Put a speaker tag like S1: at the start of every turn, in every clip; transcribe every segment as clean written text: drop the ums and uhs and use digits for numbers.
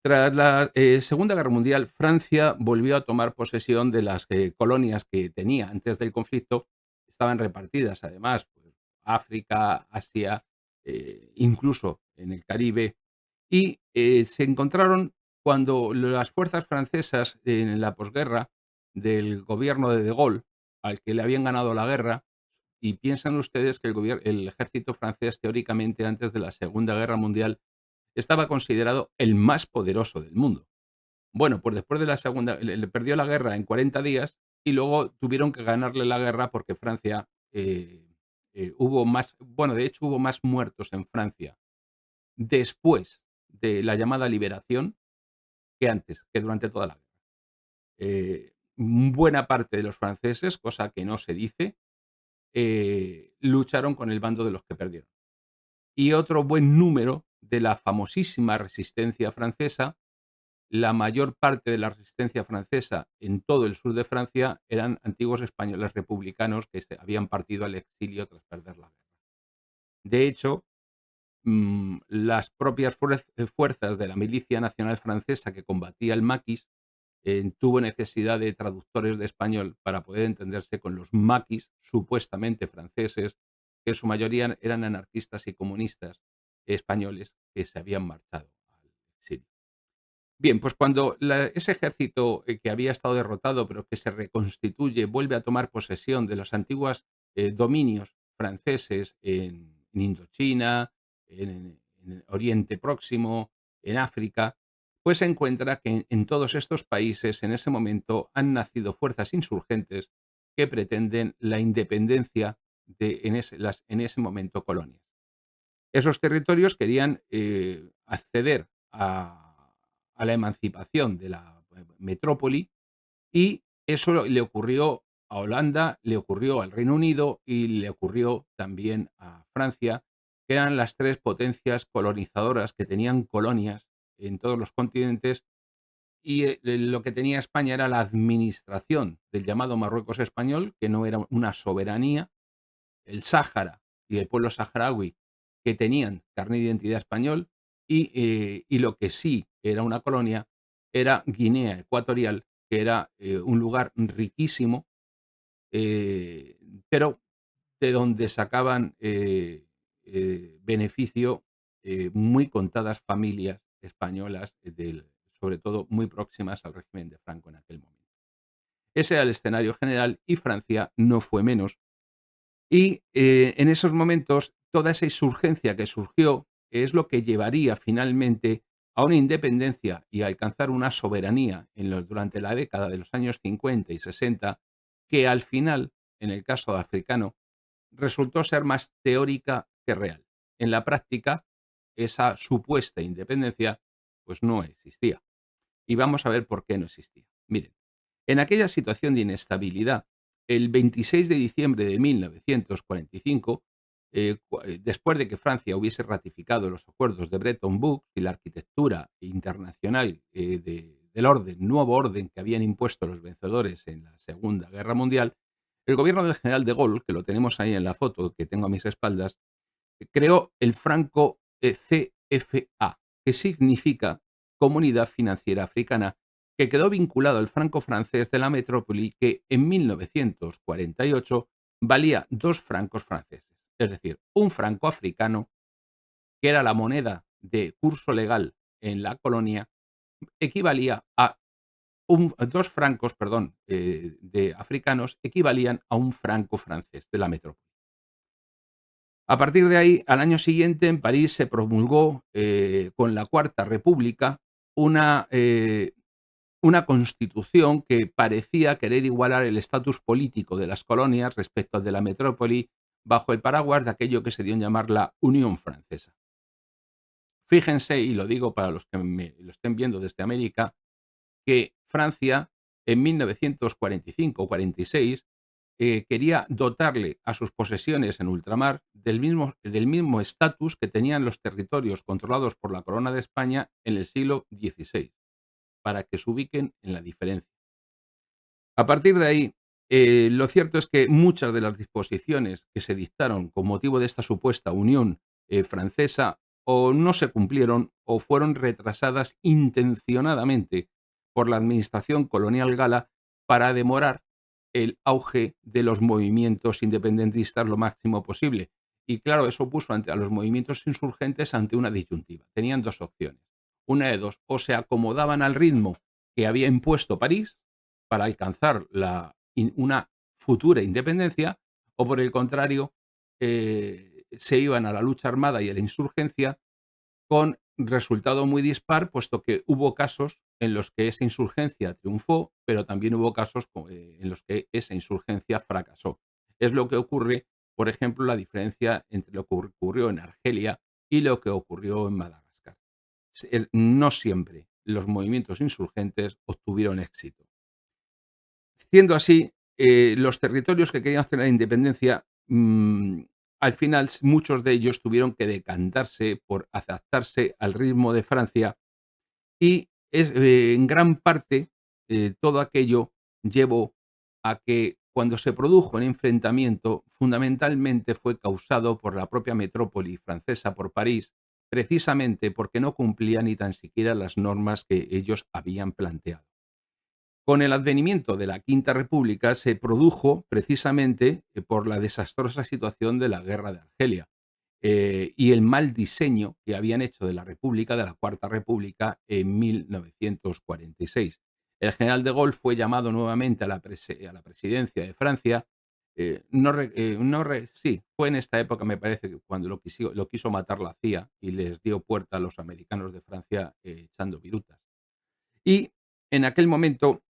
S1: Tras la Segunda Guerra Mundial, Francia volvió a tomar posesión de las colonias que tenía antes del conflicto. Estaban repartidas, además, pues, África, Asia, incluso en el Caribe, y se encontraron cuando las fuerzas francesas en la posguerra del gobierno de Gaulle, al que le habían ganado la guerra, y piensan ustedes que el ejército francés, teóricamente, antes de la Segunda Guerra Mundial, estaba considerado el más poderoso del mundo. Bueno, pues después de la segunda le perdió la guerra en 40 días y luego tuvieron que ganarle la guerra porque Francia, hubo más, bueno, de hecho hubo más muertos en Francia después de la llamada liberación que antes, que durante toda la guerra. Buena parte de los franceses, cosa que no se dice, lucharon con el bando de los que perdieron. Y otro buen número de la famosísima resistencia francesa. La mayor parte de la resistencia francesa en todo el sur de Francia eran antiguos españoles republicanos que se habían partido al exilio tras perder la guerra. De hecho, las propias fuerzas de la milicia nacional francesa que combatía el maquis tuvo necesidad de traductores de español para poder entenderse con los maquis supuestamente franceses, que en su mayoría eran anarquistas y comunistas españoles que se habían marchado al exilio. Bien, pues cuando ese ejército que había estado derrotado, pero que se reconstituye, vuelve a tomar posesión de los antiguos dominios franceses en Indochina, en Oriente Próximo, en África, pues se encuentra que en todos estos países en ese momento han nacido fuerzas insurgentes que pretenden la independencia de en ese momento colonias. Esos territorios querían acceder a la emancipación de la metrópoli y eso le ocurrió a Holanda, le ocurrió al Reino Unido y le ocurrió también a Francia, que eran las tres potencias colonizadoras que tenían colonias en todos los continentes y lo que tenía España era la administración del llamado Marruecos español, que no era una soberanía, el Sáhara y el pueblo saharaui, que tenían carnet de identidad español, y lo que sí era una colonia era Guinea Ecuatorial, que era un lugar riquísimo, eh, pero de donde sacaban beneficio muy contadas familias españolas, sobre todo muy próximas al régimen de Franco en aquel momento. Ese era el escenario general y Francia no fue menos. Y, en esos momentos, toda esa insurgencia que surgió es lo que llevaría finalmente a una independencia y a alcanzar una soberanía durante la década de los años 50 y 60, que al final, en el caso africano, resultó ser más teórica que real. En la práctica, esa supuesta independencia, pues no existía. Y vamos a ver por qué no existía. Miren, en aquella situación de inestabilidad, el 26 de diciembre de 1945, después de que Francia hubiese ratificado los acuerdos de Bretton Woods y la arquitectura internacional del nuevo orden que habían impuesto los vencedores en la Segunda Guerra Mundial, el gobierno del general de Gaulle, que lo tenemos ahí en la foto que tengo a mis espaldas, creó el franco CFA, que significa Comunidad Financiera Africana, que quedó vinculado al franco francés de la metrópoli, que en 1948 valía 2 francos franceses, es decir, un franco africano, que era la moneda de curso legal en la colonia, equivalía a 2 francos, perdón, de africanos equivalían a un franco francés de la metrópoli. A partir de ahí, al año siguiente, en París se promulgó, con la Cuarta República, una, eh, una constitución que parecía querer igualar el estatus político de las colonias respecto al de la metrópoli, bajo el paraguas de aquello que se dio en llamar la Unión Francesa. Fíjense, y lo digo para los que me lo estén viendo desde América, que Francia en 1945 o 46 quería dotarle a sus posesiones en ultramar del mismo estatus que tenían los territorios controlados por la Corona de España en el siglo XVI, para que se ubiquen en la diferencia. A partir de ahí, lo cierto es que muchas de las disposiciones que se dictaron con motivo de esta supuesta unión francesa o no se cumplieron o fueron retrasadas intencionadamente por la administración colonial gala para demorar el auge de los movimientos independentistas lo máximo posible. Y claro, eso puso a los movimientos insurgentes ante una disyuntiva. Tenían dos opciones. Una de dos, o se acomodaban al ritmo que había impuesto París para alcanzar una futura independencia, o por el contrario, se iban a la lucha armada y a la insurgencia con resultado muy dispar, puesto que hubo casos en los que esa insurgencia triunfó, pero también hubo casos en los que esa insurgencia fracasó. Es lo que ocurre, por ejemplo, la diferencia entre lo que ocurrió en Argelia y lo que ocurrió en Madagascar. No siempre los movimientos insurgentes obtuvieron éxito. Siendo así, los territorios que querían hacer la independencia, al final muchos de ellos tuvieron que decantarse por adaptarse al ritmo de Francia y en gran parte todo aquello llevó a que cuando se produjo el enfrentamiento, fundamentalmente fue causado por la propia metrópoli francesa, por París, precisamente porque no cumplía ni tan siquiera las normas que ellos habían planteado. Con el advenimiento de la Quinta República se produjo precisamente por la desastrosa situación de la guerra de Argelia y el mal diseño que habían hecho de la República, de la Cuarta República, en 1946. El general de Gaulle fue llamado nuevamente a la presidencia de Francia. Sí, fue en esta época, me parece, que cuando lo quiso matar la CIA y les dio puerta a los americanos de Francia echando virutas. Y en aquel momento,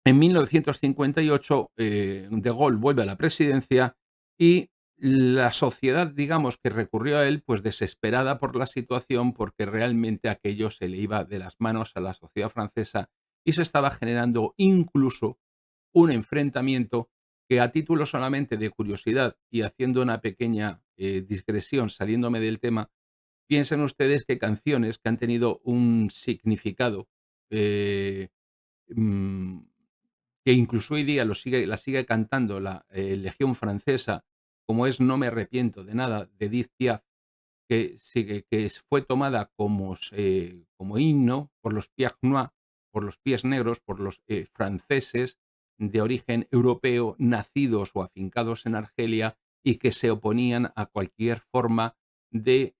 S1: en 1958, De Gaulle vuelve a la presidencia y la sociedad, digamos, que recurrió a él, pues desesperada por la situación, porque realmente aquello se le iba de las manos a la sociedad francesa y se estaba generando incluso un enfrentamiento que, a título solamente de curiosidad y haciendo una pequeña digresión, saliéndome del tema, piensen ustedes que canciones que han tenido un significado eh, mm, que incluso hoy día la sigue cantando la Legión Francesa, como es No me arrepiento de nada, de Edith Piaf, que fue tomada como himno por los Pieds Noirs, por los pies negros, por los franceses de origen europeo, nacidos o afincados en Argelia y que se oponían a cualquier forma de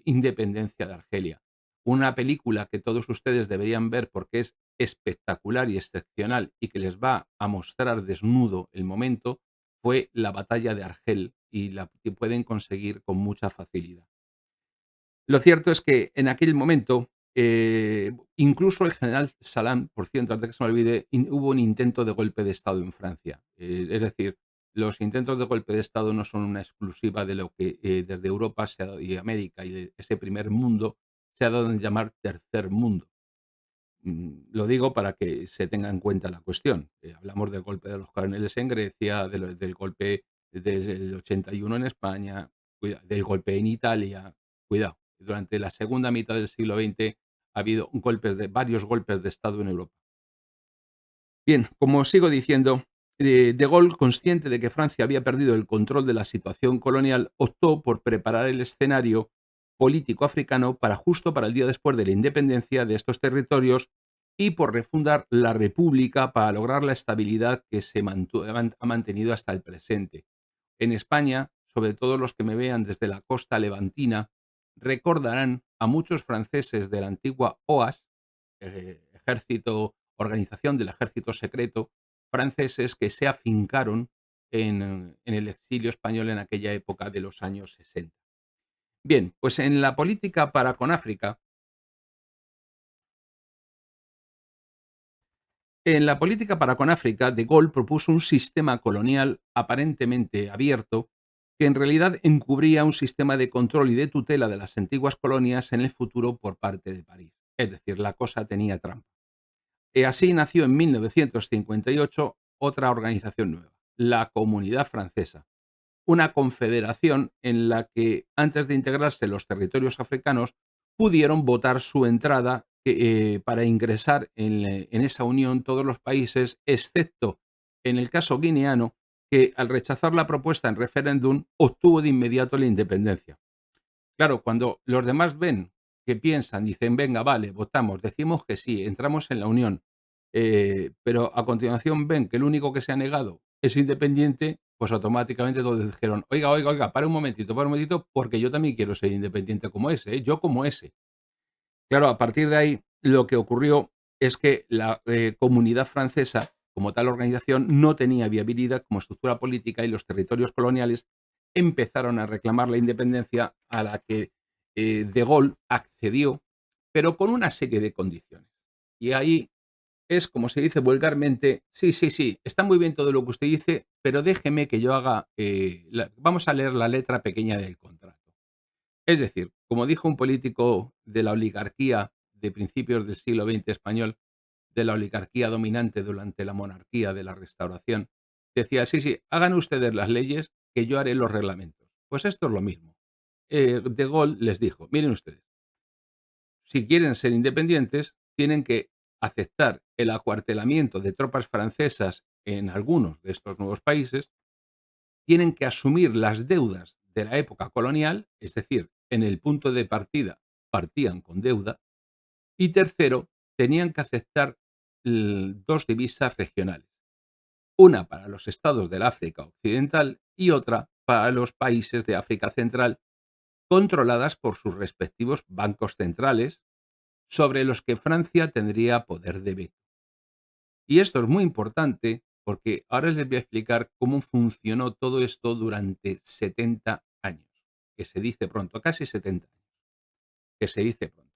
S1: independencia de Argelia. Una película que todos ustedes deberían ver porque es espectacular y excepcional y que les va a mostrar desnudo el momento, fue la batalla de Argel y la que pueden conseguir con mucha facilidad. Lo cierto es que en aquel momento, incluso el general Salam, por cierto, antes que se me olvide, hubo un intento de golpe de Estado en Francia. Es decir, los intentos de golpe de Estado no son una exclusiva de lo que desde Europa y América y de ese primer mundo se ha dado en llamar tercer mundo. Lo digo para que se tenga en cuenta la cuestión. Hablamos del golpe de los coroneles en Grecia, del golpe desde el 81 en España, del golpe en Italia. Cuidado, durante la segunda mitad del siglo XX ha habido varios golpes de Estado en Europa. Bien, como sigo diciendo, De Gaulle, consciente de que Francia había perdido el control de la situación colonial, optó por preparar el escenario político africano justo para el día después de la independencia de estos territorios y por refundar la república para lograr la estabilidad que ha mantenido hasta el presente. En España, sobre todo los que me vean desde la costa levantina, recordarán a muchos franceses de la antigua OAS, organización del ejército secreto, franceses que se afincaron en el exilio español en aquella época de los años 60. Bien, pues en la política para con África, De Gaulle propuso un sistema colonial aparentemente abierto que en realidad encubría un sistema de control y de tutela de las antiguas colonias en el futuro por parte de París. Es decir, la cosa tenía trampa. Y así nació en 1958 otra organización nueva, la Comunidad Francesa, una confederación en la que, antes de integrarse los territorios africanos, pudieron votar su entrada para ingresar en esa unión todos los países, excepto en el caso guineano, que al rechazar la propuesta en referéndum obtuvo de inmediato la independencia. Claro, cuando los demás ven que piensan, dicen: "Venga, vale, votamos, decimos que sí, entramos en la Unión", pero a continuación ven que el único que se ha negado es independiente, pues automáticamente todos dijeron: "Oiga, oiga, oiga, para un momentito, porque yo también quiero ser independiente como ese, yo como ese". Claro, a partir de ahí, lo que ocurrió es que la, Comunidad Francesa, como tal organización, no tenía viabilidad como estructura política y los territorios coloniales empezaron a reclamar la independencia a la que, de Gaulle accedió, pero con una serie de condiciones. Y ahí es como se dice vulgarmente: "Sí, sí, sí, está muy bien todo lo que usted dice, pero déjeme que yo haga, la vamos a leer la letra pequeña del contrato". Es decir, como dijo un político de la oligarquía de principios del siglo XX español, de la oligarquía dominante durante la monarquía de la Restauración, decía: "Sí, sí, hagan ustedes las leyes, que yo haré los reglamentos". Pues esto es lo mismo. De Gaulle les dijo: "Miren ustedes, si quieren ser independientes, tienen que aceptar el acuartelamiento de tropas francesas en algunos de estos nuevos países, tienen que asumir las deudas de la época colonial, es decir, en el punto de partida partían con deuda, y tercero, tenían que aceptar dos divisas regionales, una para los estados del África Occidental y otra para los países de África Central, controladas por sus respectivos bancos centrales, sobre los que Francia tendría poder de veto. Y esto es muy importante porque ahora les voy a explicar cómo funcionó todo esto durante 70 años, que se dice pronto, casi 70 años, que se dice pronto.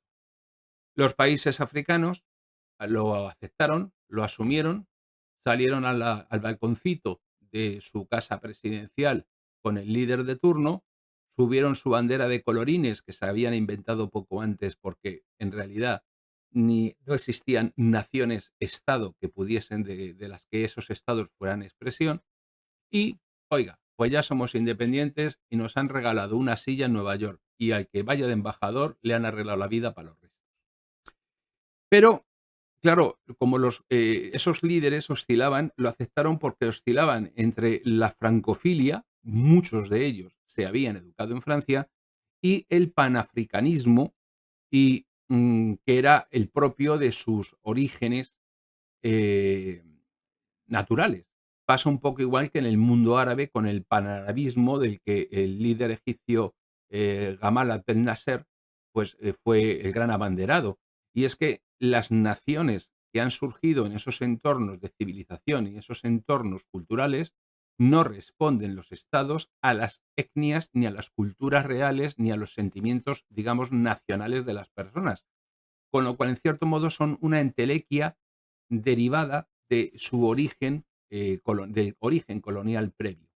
S1: Los países africanos lo aceptaron, lo asumieron, salieron al balconcito de su casa presidencial con el líder de turno, subieron su bandera de colorines que se habían inventado poco antes porque en realidad no existían naciones-estado que pudiesen de las que esos estados fueran expresión y, oiga, pues ya somos independientes y nos han regalado una silla en Nueva York y al que vaya de embajador le han arreglado la vida para los restos. Pero claro, como esos líderes oscilaban, lo aceptaron porque oscilaban entre la francofilia, muchos de ellos se habían educado en Francia, y el panafricanismo, y, que era el propio de sus orígenes, eh, naturales. Pasa un poco igual que en el mundo árabe con el panarabismo del que el líder egipcio, Gamal Abdel Nasser, pues, fue el gran abanderado. Y es que las naciones que han surgido en esos entornos de civilización y esos entornos culturales, no responden los estados a las etnias, ni a las culturas reales, ni a los sentimientos, digamos, nacionales de las personas. Con lo cual, en cierto modo, son una entelequia derivada de su origen, del origen colonial previo.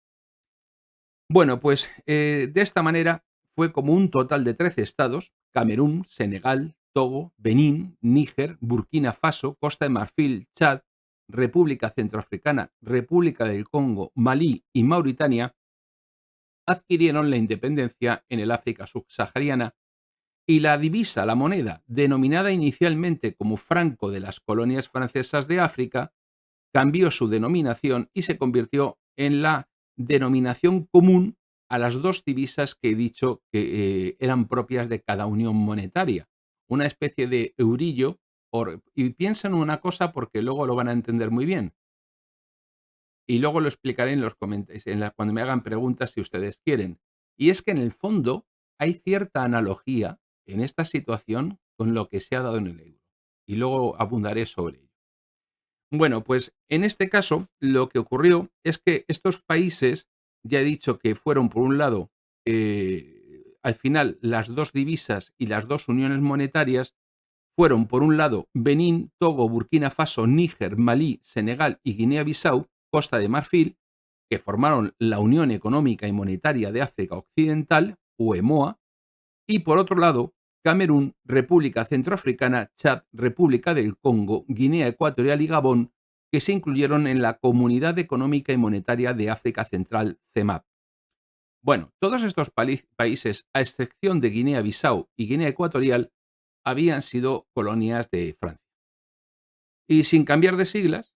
S1: Bueno, pues, de esta manera fue como un total de 13 estados: Camerún, Senegal, Togo, Benín, Níger, Burkina Faso, Costa de Marfil, Chad, República Centroafricana, República del Congo, Malí y Mauritania, adquirieron la independencia en el África subsahariana y la divisa, la moneda, denominada inicialmente como franco de las colonias francesas de África, cambió su denominación y se convirtió en la denominación común a las dos divisas que he dicho que eran propias de cada unión monetaria, una especie de eurillo. Y piensen una cosa porque luego lo van a entender muy bien y luego lo explicaré en los comentarios, cuando me hagan preguntas si ustedes quieren. Y es que en el fondo hay cierta analogía en esta situación con lo que se ha dado en el euro. Y luego abundaré sobre ello. Bueno, pues en este caso lo que ocurrió es que estos países, ya he dicho que fueron por un lado, al final las dos divisas y las dos uniones monetarias fueron por un lado Benín, Togo, Burkina Faso, Níger, Malí, Senegal y Guinea-Bissau, Costa de Marfil, que formaron la Unión Económica y Monetaria de África Occidental, o EMOA, y por otro lado, Camerún, República Centroafricana, Chad, República del Congo, Guinea Ecuatorial y Gabón, que se incluyeron en la Comunidad Económica y Monetaria de África Central, CEMAP. Bueno, todos estos países, a excepción de Guinea-Bissau y Guinea Ecuatorial, habían sido colonias de Francia. Y sin cambiar de siglas,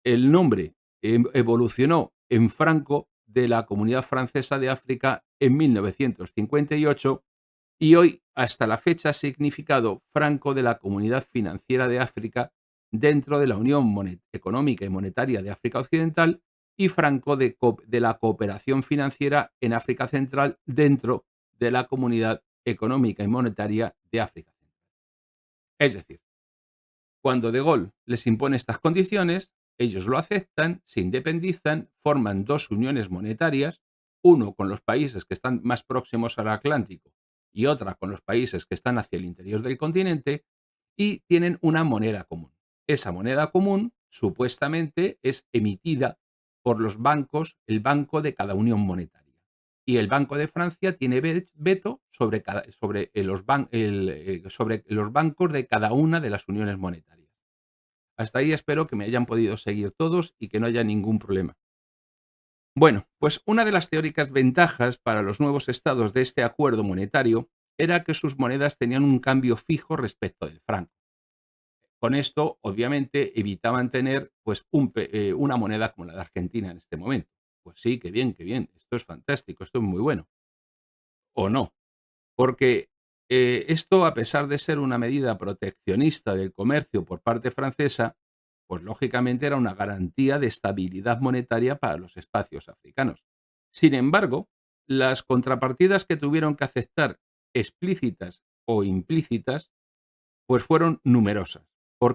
S1: el nombre evolucionó en franco de la Comunidad Francesa de África en 1958 y hoy hasta la fecha ha significado franco de la Comunidad Financiera de África dentro de la Unión Económica y Monetaria de África Occidental y franco de la cooperación financiera en África Central dentro de la Comunidad Económica y Monetaria de África Central. Es decir, cuando De Gaulle les impone estas condiciones, ellos lo aceptan, se independizan, forman dos uniones monetarias, uno con los países que están más próximos al Atlántico y otra con los países que están hacia el interior del continente, y tienen una moneda común. Esa moneda común supuestamente es emitida por los bancos, el banco de cada unión monetaria. Y el Banco de Francia tiene veto sobre los bancos de cada una de las uniones monetarias. Hasta ahí espero que me hayan podido seguir todos y que no haya ningún problema. Bueno, pues una de las teóricas ventajas para los nuevos estados de este acuerdo monetario era que sus monedas tenían un cambio fijo respecto del franco. Con esto, obviamente, evitaban tener pues, una moneda como la de Argentina en este momento. Pues sí, qué bien, esto es fantástico, esto es muy bueno. O no, porque esto, a pesar de ser una medida proteccionista del comercio por parte francesa, pues lógicamente era una garantía de estabilidad monetaria para los espacios africanos. Sin embargo, las contrapartidas que tuvieron que aceptar, explícitas o implícitas, pues fueron numerosas.